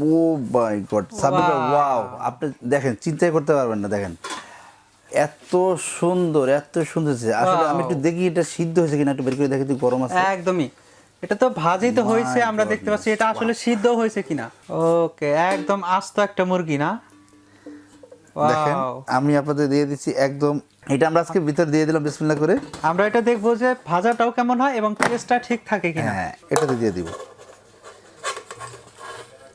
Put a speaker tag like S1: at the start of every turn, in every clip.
S1: ও মাই god Sabir ভাই wow, আপনি দেখেন চিন্তাই করতে পারবেন না, দেখেন এত সুন্দর আসলে আমি একটু দেখি এটা সিদ্ধ হয়েছে কিনা, একটু বের করে দেখি গরম আছে
S2: একদমই, এটা তো ভাজি তো হয়েছে, আমরা দেখতে পাচ্ছি এটা আসলে সিদ্ধ হয়েছে কিনা। ওকে, একদম আস্ত একটা মুরগি না।
S1: দেখেন আমি আপনাদের দিয়ে দিচ্ছি একদম, এটা আমরা আজকে ভিতর দিয়ে দিলাম বিসমিল্লাহ করে।
S2: আমরা এটা দেখবো যে ভাজাটাও কেমন হয় এবং টেস্টটা ঠিক থাকে কিনা।
S1: হ্যাঁ এটাতে দিয়ে দিব,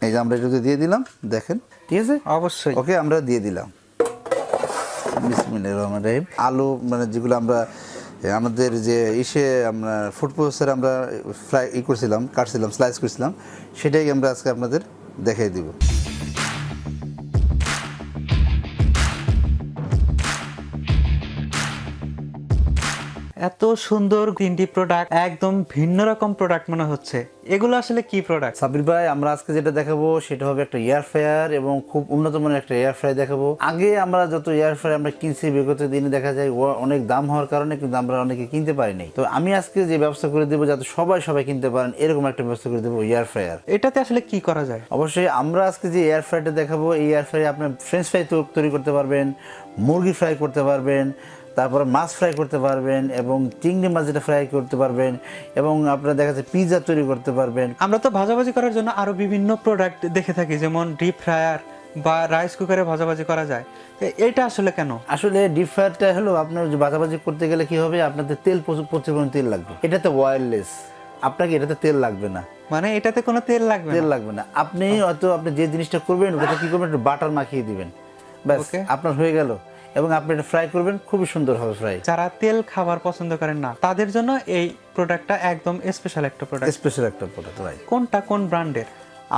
S1: এই যে আমরা এটাতে দিয়ে দিলাম, দেখেন ঠিক আছে
S2: অবশ্যই।
S1: ওকে আমরা দিয়ে দিলাম বিসমিল্লাহির রহমানির রহিম। আলু মানে যেগুলো আমরা আমাদের যে আমরা ফুড প্রসেসরে আমরা ফ্রাই করছিলাম, কাটছিলাম, স্লাইস করছিলাম, সেটাই আমরা আজকে আপনাদের দেখাই দিব।
S2: এত সুন্দর তিনটি প্রোডাক্ট, একদম ভিন্ন রকম প্রোডাক্ট মনে হচ্ছে। এগুলো আসলে কি প্রোডাক্ট
S1: সাবির ভাই? আমরা আজকে যেটা দেখাবো সেটা হবে একটা এয়ার ফ্রায়ার এবং খুব উন্নত মানের একটা এয়ার ফ্রায়ার দেখাবো। আগে আমরা যত এয়ার ফ্রায়ার আমরা কিনছি বিগত দিনে দেখা যায় অনেক দাম হওয়ার কারণে কিন্তু আমরা অনেকে কিনতে পারিনি। তো আমি আজকে যে ব্যবস্থা করে দেবো যাতে সবাই কিনতে পারেন এরকম একটা ব্যবস্থা করে দেবো এয়ার ফ্রায়ার।
S2: এটাতে আসলে কি করা যায়?
S1: অবশ্যই আমরা আজকে যে এয়ার ফ্রায়ারটা দেখাবো এই এয়ার ফ্রায়ারে আপনি ফ্রেঞ্চ ফ্রাই তৈরি করতে পারবেন, মুরগি ফ্রাই করতে পারবেন, তারপরে মাছ ফ্রাই করতে পারবেন এবং চিংড়ি মাছ যেটা ফ্রাই করতে পারবেন এবং আপনারা দেখা যাচ্ছে পিৎজা তৈরি করতে পারবেন।
S2: আমরা তো ভাজাভাজি করার জন্য আরো বিভিন্ন প্রোডাক্ট দেখে থাকি, যেমন ডিপ ফ্রায়ার বা রাইস কুকারে ভাজাভাজি করা যায়। এটা আসলে কেন?
S1: আসলে ডিপ ফ্রায়ারটা হলো আপনার ভাজাভাজি করতে গেলে কি হবে, আপনাদের প্রচুর পরিমাণ তেল লাগবে। এটাতে ওয়্যারলেস, আপনাকে এটাতে তেল লাগবে না।
S2: মানে এটাতে কোনো তেল লাগবে
S1: না। আপনি হয়তো আপনি যে জিনিসটা করবেন ওটাতে কি করবেন, একটু বাটার মাখিয়ে দিবেন, ব্যাস আপনার হয়ে গেল। এবং আপনি এটা ফ্রাই করবেন, খুবই সুন্দর হবে ফ্রাই।
S2: যারা তেল খাবার পছন্দ করেন না তাদের জন্য এই প্রোডাক্টটা একদম স্পেশাল একটা প্রোডাক্ট।
S1: ভাই
S2: কোনটা কোন ব্র্যান্ডের?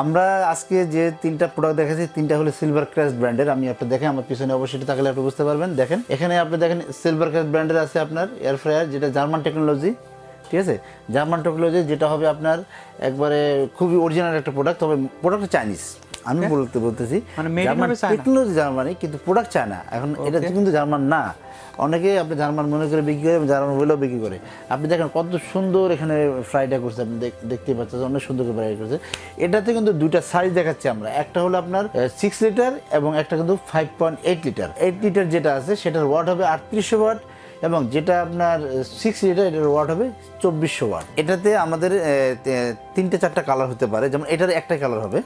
S1: আমরা আজকে যে তিনটা প্রোডাক্ট দেখাচ্ছি তিনটা হলো সিলভার ক্রেস্ট ব্র্যান্ডের। আমি আপনি দেখেন আমার পিছনে অবশ্যই তাহলে আপনি বুঝতে পারবেন। দেখেন এখানে আপনি দেখেন সিলভার ক্রেস্ট ব্র্যান্ডের আছে আপনার এয়ার ফ্রায়ার, যেটা জার্মান টেকনোলজি, ঠিক আছে, জার্মান টেকনোলজি, যেটা হবে আপনার একবারে খুবই অরিজিনাল একটা প্রোডাক্ট। তবে প্রোডাক্ট চাইনিজ, আমি বলতেছি জার্মান টেকনোলজি জার্মানি, কিন্তু প্রোডাক্ট চায়না। এখন এটা কিন্তু জার্মান না, অনেকে আপনি জার্মান মনে করে বিক্রি করে, জার্মান হলেও বিক্রি করে। আপনি দেখেন কত সুন্দর এখানে ফ্রাইটা করছে, আপনি দেখতেই পাচ্ছেন অনেক সুন্দর করে ফ্রাই করছে। এটাতে কিন্তু দুইটা সাইজ দেখাচ্ছি আমরা, একটা হলো আপনার 6 লিটার এবং একটা কিন্তু 5.8 লিটার। 8 লিটার যেটা আছে সেটার ওয়াট হবে 3800 ওয়াট এবং যেটা আপনার 6 লিটার এটার ওয়াট হবে 2400 ওয়াট। এটাতে আমাদের 3-4টা কালার হতে পারে, যেমন এটার একটা কালার হবে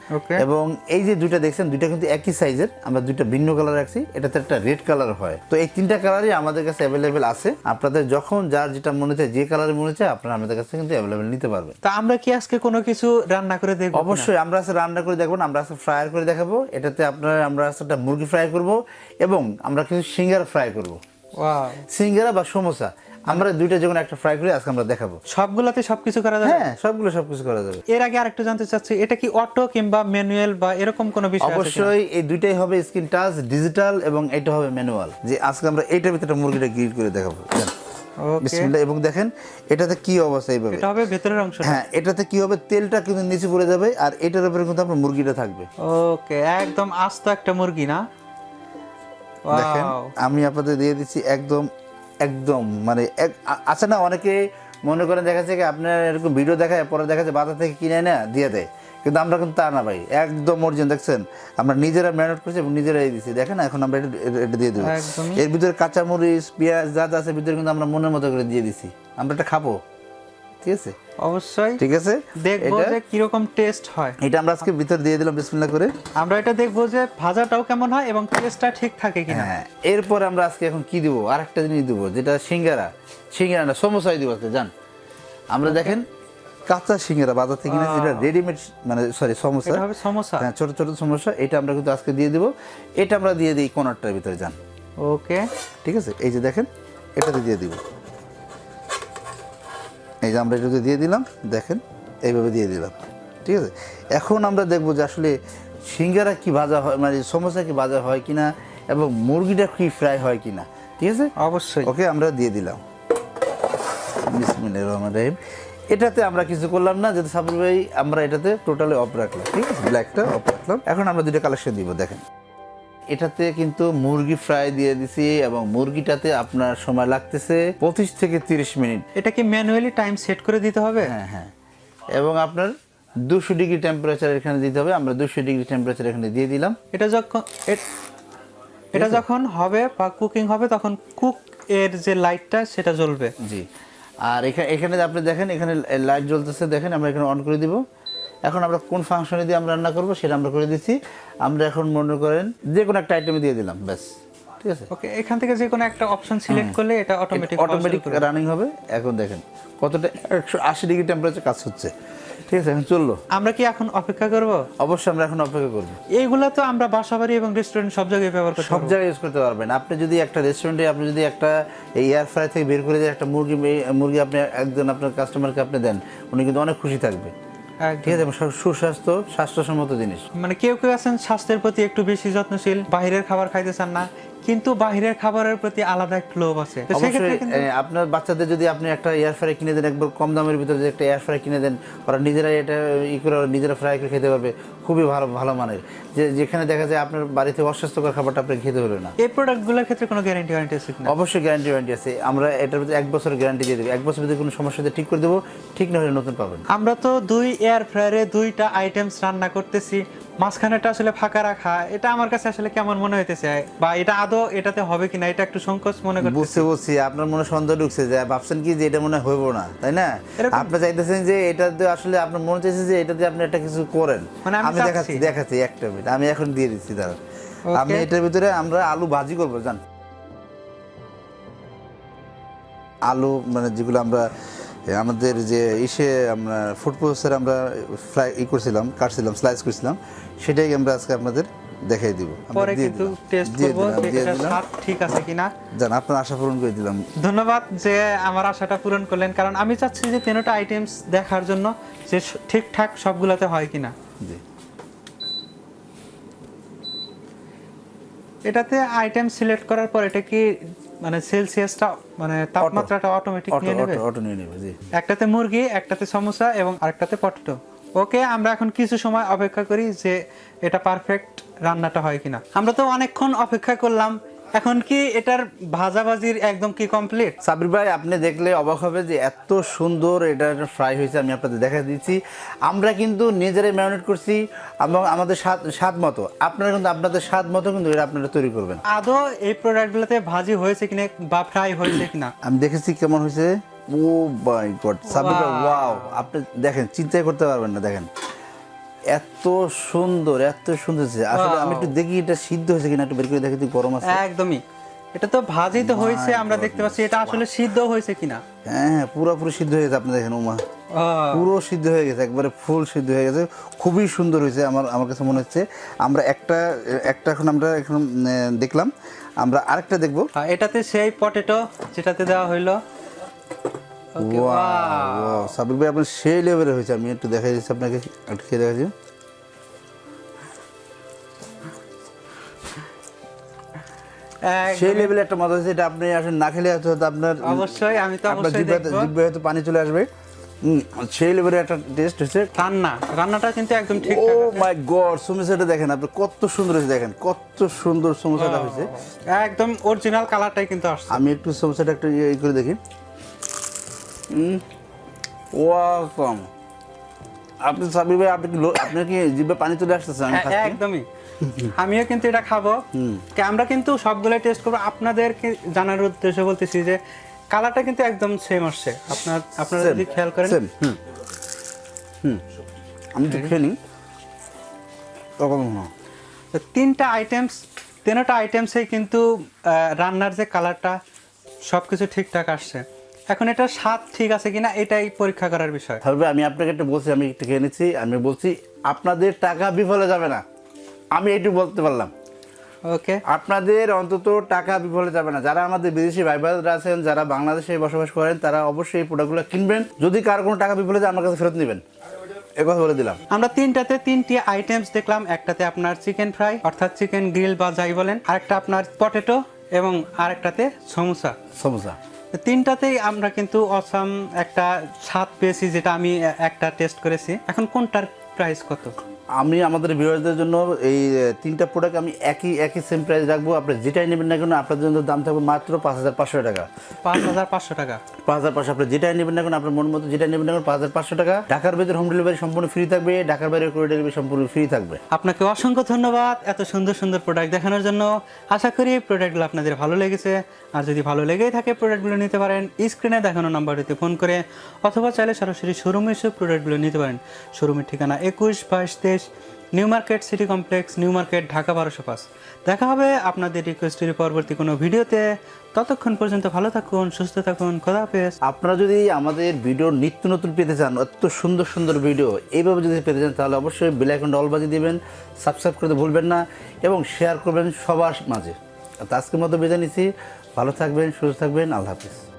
S1: এবং এই যে দুইটা দেখছেন দুইটা কিন্তু একই সাইজের, আমরা দুইটা ভিন্ন কালার রাখছি। এটাতে একটা রেড কালার হয়। তো এই তিনটা কালারই আমাদের কাছে অ্যাভেলেবেল আছে। আপনাদের যখন যার যেটা মনে চায়, যে কালারে মনে চায়, আপনারা আমাদের কাছে কিন্তু অ্যাভেলেবেল নিতে পারবেন।
S2: তা আমরা কি আজকে কোনো কিছু রান্না করে দেখব?
S1: অবশ্যই আমরা আজকে রান্না করে দেখবো, আমরা আজকে ফ্রাই করে দেখাবো। এটাতে আমরা আজকে একটা মুরগি ফ্রাই করব এবং আমরা কিছু সিঙ্গারা ফ্রাই করব। সিঙ্গারা বা সমোসা, আমরা দুইটা যখন একটা ফ্রাই করে আজকে আমরা দেখাবো।
S2: সবগুলোতে সবকিছু করা যাবে?
S1: হ্যাঁ সবকিছু করা যাবে।
S2: এর আগে আরেকটু জানতে চাচ্ছি, এটা কি অটো কিংবা ম্যানুয়াল বা এরকম কোনো বিষয় আছে?
S1: অবশ্যই এই দুইটাই হবে, স্ক্রিন টাচ, ডিজিটাল এবং এটা হবে ম্যানুয়াল। যে আজকে আমরা এইটার ভিতরে মুরগিটা গ্রিল করে দেখাবো। বিসমিল্লাহ। এবং দেখেন এটাতে কি অবস্থা, এইভাবে
S2: এটা হবে ভেতরের অংশ।
S1: হ্যাঁ এটাতে কি হবে, তেলটা কিন্তু নিচে পড়ে যাবে আর এটার উপরে কিন্তু আপনার মুরগিটা থাকবে।
S2: ওকে, একদম আস্ত একটা মুরগি না।
S1: দেখেন আমি আপনাদের দিয়ে দিচ্ছি একদম মানে আছে না, অনেকে মনে করেন দেখা যাচ্ছে আপনার এরকম ভিডিও দেখায় পরে দেখা যাচ্ছে বাজার থেকে কিনে না দিয়ে দেয়, কিন্তু আমরা কিন্তু তা না ভাই, একদম অরিজিনাল। দেখছেন আমরা নিজেরা ম্যারিনেট করছি এবং নিজেরাই দিচ্ছি। দেখেন এখন আমরা এটা দিয়ে দেবো। এর ভিতরে কাঁচামরিচ, পেঁয়াজ যা যা আছে ভিতরে কিন্তু আমরা মনের মতো করে দিয়ে দিচ্ছি। আমরা এটা খাবো, ঠিক আছে?
S2: অবশ্যই
S1: ঠিক আছে,
S2: দেখবো যে কি রকম টেস্ট হয়।
S1: এটা আমরা আজকে ভিতর দিয়ে দিলাম বিসমিল্লাহ করে।
S2: আমরা এটা দেখবো যে ভাজাটাও কেমন হয় এবং টেস্টটা ঠিক থাকে কিনা।
S1: হ্যাঁ এরপর আমরা আজকে এখন কি দিব, আরেকটা জিনিস দিব, যেটা সিঙ্গারা না সমোসাই দিব আজকে। জান আমরা দেখেন কাঁচা সিঙ্গারা বাজার থেকে কিনে, যেটা রেডিমেড মানে সমোসা,
S2: এটা হবে সমোসা।
S1: হ্যাঁ ছোট সমোসা, এটা আমরা কিন্তু আজকে দিয়ে দিব। এটা আমরা দিয়ে দিই কোনারটার ভিতরে। যান
S2: ওকে,
S1: ঠিক আছে, এই যে দেখেন এটাতে দিয়ে দিব। এই যে আমরা এটাতে দিয়ে দিলাম, দেখেন এইভাবে দিয়ে দিলাম, ঠিক আছে। এখন আমরা দেখবো যে আসলে সিঙ্গারা কি ভাজা হয়, মানে সমোসা কি ভাজা হয় কিনা এবং মুরগিটা কি ফ্রাই হয় কিনা, ঠিক আছে?
S2: অবশ্যই।
S1: ওকে আমরা দিয়ে দিলাম বিসমিল্লাহির রহমানির রহিম। এটাতে আমরা কিছু করলাম না, যেহেতু সাবির ভাই আমরা এটাতে টোটালি অফ রাখলাম, ঠিক আছে, ব্ল্যাকটা অফ রাখলাম। এখন আমরা দুটো কালেকশন দিব। দেখেন এটাতে কিন্তু মুরগি ফ্রাই দিয়ে দিছি এবং মুরগিটাতে আপনার সময় লাগতেছে 25 থেকে 30 মিনিট।
S2: এটা কি ম্যানুয়ালি টাইম সেট করে দিতে হবে?
S1: হ্যাঁ এবং আপনার 200 ডিগ্রি টেম্পারেচার এখানে দিতে হবে। আমরা 200 ডিগ্রি টেম্পারেচার এখানে দিয়ে দিলাম।
S2: এটা যখন হবে বা কুকিং হবে তখন কুক এর যে লাইটটা সেটা জ্বলবে।
S1: জি। আর এখানে আপনি দেখেন এখানে লাইট জ্বলতেছে, দেখেন আমরা এখানে অন করে দিব। এখন আমরা কোন ফাংশনে দিয়ে আমরা রান্না করব সেটা আমরা করে দিচ্ছি। আমরা এখন মনে করেন যে কোনো একটা আইটেমে দিয়ে দিলাম, ব্যাস, ঠিক আছে।
S2: ওকে, এখান থেকে যে কোনো একটা অপশন সিলেক্ট করলে এটা অটোমেটিক
S1: রানিং হবে। এখন দেখেন কতটা 180 ডিগ্রি টেম্পারেচার কাজ হচ্ছে, ঠিক আছে। এখন চললো। আমরা
S2: কি এখন অপেক্ষা করব?
S1: অবশ্যই আমরা এখন অপেক্ষা করব।
S2: এইগুলা তো আমরা বাসাবাড়ি এবং রেস্টুরেন্ট সব জায়গায় ব্যবহার করতে
S1: সব জায়গায় ইউজ করতে পারবেন। আপনি যদি একটা রেস্টুরেন্টে আপনি যদি একটা এয়ার ফ্রাই থেকে বের করে যে একটা মুরগি আপনি একজন আপনার কাস্টমারকে আপনি দেন, উনি কিন্তু অনেক খুশি থাকবে, ঠিক আছে। স্বাস্থ্যসম্মত জিনিস।
S2: মানে কেউ আছেন স্বাস্থ্যের প্রতি একটু বেশি যত্নশীল, বাইরের খাবার খাইতে চান না, কিন্তু বাইরের খাবারের প্রতি আলাদা একটা লোভ আছে।
S1: আপনার বাচ্চাদের যদি আপনি একটা এয়ার ফ্রাই কিনে দেন, একবার কম দামের ভিতরে যে একটা এয়ার ফ্রাই কিনে দেন, ওরা নিজেরাই এটা করে নিজেরা ফ্রাই করে খেতে পারবে, খুবই ভালো মানের। যেখানে দেখা যায় আপনার বাড়িতে অস্বাস্থ্যকর খাবারটা আপনাকে খেতে হলো না।
S2: এই প্রোডাক্টগুলোর ক্ষেত্রে কোনো গ্যারান্টি আছে কিনা?
S1: অবশ্যই গ্যারান্টি আছে। আমরা এটার ভিতরে 1 বছরের গ্যারান্টি দিয়ে দেবো। 1 বছর যদি কোনো সমস্যা ঠিক করে দেবো, ঠিক না হলে নতুন পাবেন।
S2: আমরা তো 2 এয়ার ফ্রায়ারে 2টা আইটেমস রান্না করতেছি, মাঝখানেটা আসলে ফাঁকা রাখা, এটা আমার কাছে আসলে কেমন মনে হইতেছে, বা এটা আদৌ এটাতে হবে কিনা, এটা একটু সংকোচ মনে করতেছি।
S1: বুঝছি আপনার মনে সন্দেহ ঢুকছে যে ভাবছেন কি যে এটা মনে হইব না, তাই না? আপনি চাইতেছেন যে এটাতে আসলে আপনার মনে চাইছে যে এটাতে আপনি একটা কিছু করেন। আমি দেখাচ্ছি একটা মিনিট, আমি এখন দিয়ে দিচ্ছি। দাঁড়ান, আমি এটার ভিতরে আমরা আলু ভাজি করবো। জান, আলু মানে যেগুলো আমরা আমাদের যে আমরা ফুড প্রসেসর আমরা কাটছিলাম, স্লাইস করছিলাম, সেটাই আমরা আজকে আপনাদের দেখাই দিব।
S2: পরে কিন্তু টেস্ট করব এটা স্বাদ ঠিক আছে কিনা।
S1: জান, আপনার আশা পূরণ করে দিলাম।
S2: ধন্যবাদ যে আমার আশাটা পূরণ করলেন, কারণ আমি চাচ্ছি যে 3টা আইটেমস দেখার জন্য যে ঠিকঠাক সবগুলাতে হয় কিনা।
S1: জি।
S2: এটাতে আইটেম সিলেক্ট করার পর এটা কি মানে সেলসিয়াসটা মানে তাপমাত্রাটা অটোমেটিক নিয়ে নেবে?
S1: অটো নিয়ে নেবে, জি।
S2: একটাতে মুরগি, একটাতে সমোসা এবং আরেকটাতে পটেটো। ওকে, আমরা এখন কিছু সময় অপেক্ষা করি যে এটা পারফেক্ট রান্নাটা হয় কিনা। আমরা তো অনেকক্ষণ অপেক্ষা করলাম, এখন কি এটার ভাজাভাজির একদম কি কমপ্লিট?
S1: সাবির ভাই, আপনি দেখলে অবাক হবে যে এত সুন্দর এটা ফ্রাই হয়েছে। আমি আপনাদের দেখা দিচ্ছি। আমরা কিন্তু নিজেরাই ম্যারিনেট করছি এবং আমাদের স্বাদ মতো। আপনারা কিন্তু আপনাদের স্বাদ মতো কিন্তু এটা আপনারা তৈরি করবেন।
S2: আদৌ এই প্রোডাক্টগুলোতে ভাজি হয়েছে কিনা বা ফ্রাই হয়েছে কিনা
S1: আমি দেখেছি কেমন হয়েছে। ও মাই গড সাবির ভাই, ওয়াও! আপনি দেখেন, চিন্তাই করতে পারবেন না। দেখেন এত সুন্দর আসলে। আমি একটু দেখি এটা সিদ্ধ হয়েছে কিনা, একটু বের করে দেখি। গরম আছে
S2: একদমই। এটা তো ভাজি তো হয়েছে, আমরা দেখতে পাচ্ছি। এটা আসলে সিদ্ধ হয়েছে কিনা?
S1: হ্যাঁ, পুরোপুরি সিদ্ধ হয়ে গেছে। আপনি দেখেন, ওমা, পুরো সিদ্ধ হয়ে গেছে, একবারে ফুল সিদ্ধ হয়ে গেছে। খুবই সুন্দর হয়েছে আমার কাছে মনে হচ্ছে। আমরা একটা এখন দেখলাম, আমরা আরেকটা দেখবো।
S2: এটাতে সেই পটেটো যেটাতে দেওয়া হইলো।
S1: সাবির ভাই, আপনার সেই লেভেলের হয়েছে। আমি একটু দেখাই দিচ্ছি আপনাকে, একটু খেয়ে দেখাচ্ছি। সেই লেভেলে একটা মজা হয়েছে। এটা আপনি আসলে না খেলে হয়তো আপনার
S2: অবশ্যই, আমি তো অবশ্যই দেখব,
S1: জিহ্বায় হয়তো পানি চলে আসবে। সেই লেভেলের একটা টেস্ট হয়েছে।
S2: রান্নাটা কিন্তু একদম ঠিকঠাক।
S1: ও মাই গড, সমোসাটা দেখেন আপনি, কত সুন্দর হয়েছে। দেখেন কত সুন্দর সমোসাটা হয়েছে,
S2: একদম অরিজিনাল কালারটাই কিন্তু আসছে।
S1: আমি একটু সমোসাটা একটু ইয়ে করে দেখি। ওয়াও, আপনি সাবির ভাই, আপনার কি জিহ্বায় পানি চলে আসতেছে?
S2: একদমই, আমিও কিন্তু এটা খাবো। আমরা কিন্তু সবগুলো টেস্ট করবো। আপনাদেরকে জানার উদ্দেশ্যে বলতেছি যে কালারটা কিন্তু একদম সেম আসছে। আপনারা যদি খেয়াল করেন,
S1: আমি তো খেয়ে নিই।
S2: 3টা আইটেমসে কিন্তু রান্নার যে কালারটা সবকিছু ঠিকঠাক আসছে। এখন এটা স্বাদ ঠিক আছে কিনা এটাই পরীক্ষা করার বিষয়।
S1: আমি আপনাকে একটা বলছি, আমি একটু খেয়ে নিচ্ছি। আমি বলছি আপনাদের টাকা বিফলে যাবে না, আমি এইটুকু বলতে পারলাম।
S2: ওকে,
S1: আপনাদের অন্তত টাকা বিফলে যাবে না। যারা আমাদের বিদেশি ভাই বোনেরা আছেন, যারা বাংলাদেশে বসবাস করেন, তারা অবশ্যই এই প্রোডাক্টগুলো কিনবেন। যদি কার কোনো টাকা বিফলে যায়, আমার কাছে ফেরত নেবেন, এ কথা বলে দিলাম।
S2: আমরা 3টি আইটেমস দেখলাম। একটাতে আপনার চিকেন ফ্রাই অর্থাৎ চিকেন গ্রিল বা যাই বলেন, আরেকটা আপনার পটেটো এবং আরেকটাতে সমোসা। 3টাতেই আমরা কিন্তু অসাম একটা স্বাদ পেয়েছি, যেটা আমি একটা টেস্ট করেছি। এখন কোনটার প্রাইস কত?
S1: আমি আমাদের ভিউয়ারদের জন্য এই তিনটা প্রোডাক্ট আমি একই সেম প্রাইস রাখবো। আপনি যেটাই নেবেন না কেন আপনাদের জন্য দাম থাকবে মাত্র 5,500 টাকা।
S2: 5,500 টাকা।
S1: 5,500, আপনি যেটাই নেবেন না কেন আপনার মন মতো যেটাই নেবেন না কেন 5,500 টাকা। ঢাকার ভিতরে হোম ডেলিভারি সম্পূর্ণ ফ্রি থাকবে, ঢাকার বাইরে কোরিয়ার ডেলিভারি সম্পূর্ণ ফ্রি থাকবে।
S2: আপনাকে অসংখ্য ধন্যবাদ এত সুন্দর সুন্দর প্রোডাক্ট দেখানোর জন্য। আশা করি প্রোডাক্টগুলো আপনাদের ভালো লেগেছে। আর যদি ভালো লেগেই থাকে প্রোডাক্টগুলো নিতে পারেন স্ক্রিনে দেখানো নাম্বারটিতে ফোন করে, অথবা চাইলে সরাসরি শোরুমে এসে প্রোডাক্টগুলো নিতে পারেন। শোরুমের ঠিকানা 21, 22, 23 new market city complex, new market, Dhaka 1205। দেখা হবে আপনাদের রিকোয়েস্টের পরবর্তী কোনো ভিডিওতে। ততক্ষণ পর্যন্ত ভালো থাকুন, সুস্থ থাকুন, খোদা হাফেজ।
S1: আপনারা যদি আমাদের ভিডিও নিত্য নতুন পেতে চান, এত সুন্দর সুন্দর ভিডিও এইভাবে যদি পেতে চান, তাহলে অবশ্যই বেল আইকনটা অল বাজিয়ে দিবেন, সাবস্ক্রাইব করতে ভুলবেন না এবং শেয়ার করবেন সবার মাঝে। তো আজকের মতো বিদায় নিচ্ছি, ভালো থাকবেন, সুস্থ থাকবেন, আল্লাহ হাফেজ।